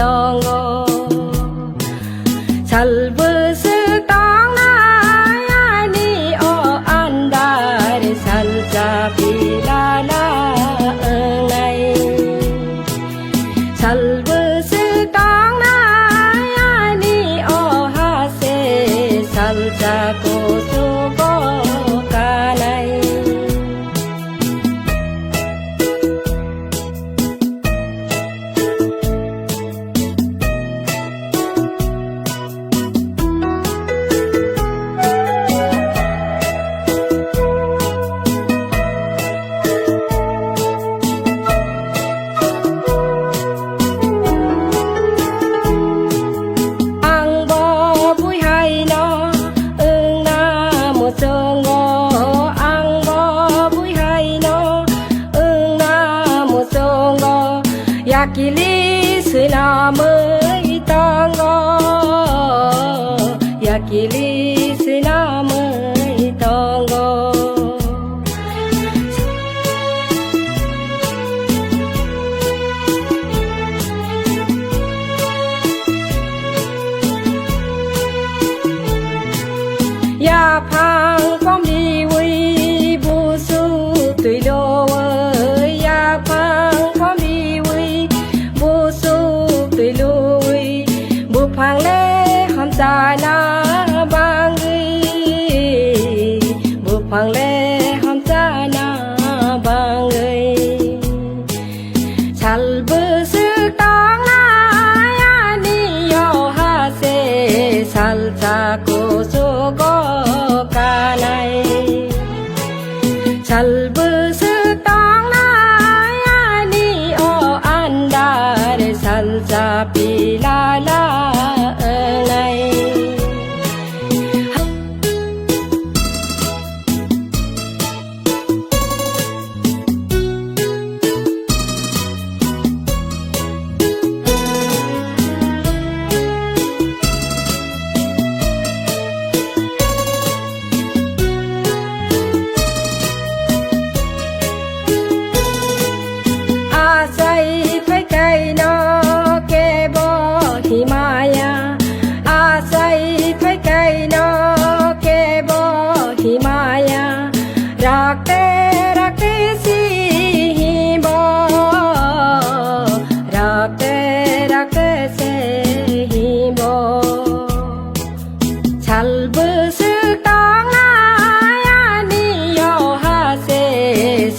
tongo salbus tong na ni o andar salja pilala ngai salbus tong na ni o hase salja ko sugo kanai yakili sinamai tango yakili sinamai tango ya phang kom đi wi bu su tùy đô ya phang kom đi phang lê hàm sa na bang ghi bu phang lê hàm sa na bang ghi sal bu sư tong na ni yo ha se sal cha ko so go ka nai sal bu sư tong na ni o andar sal cha pi la la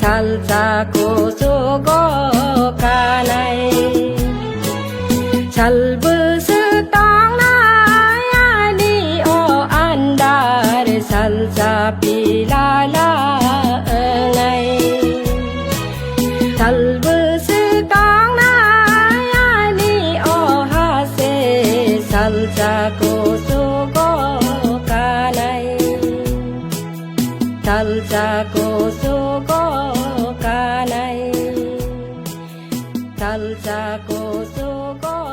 salsa ko sugo kanai salbu setong na ni o andar salsa pilala ngai salbu setong na ni o hase salsa ko sugo kanai salsa ko sugo kanai salsa ko sugo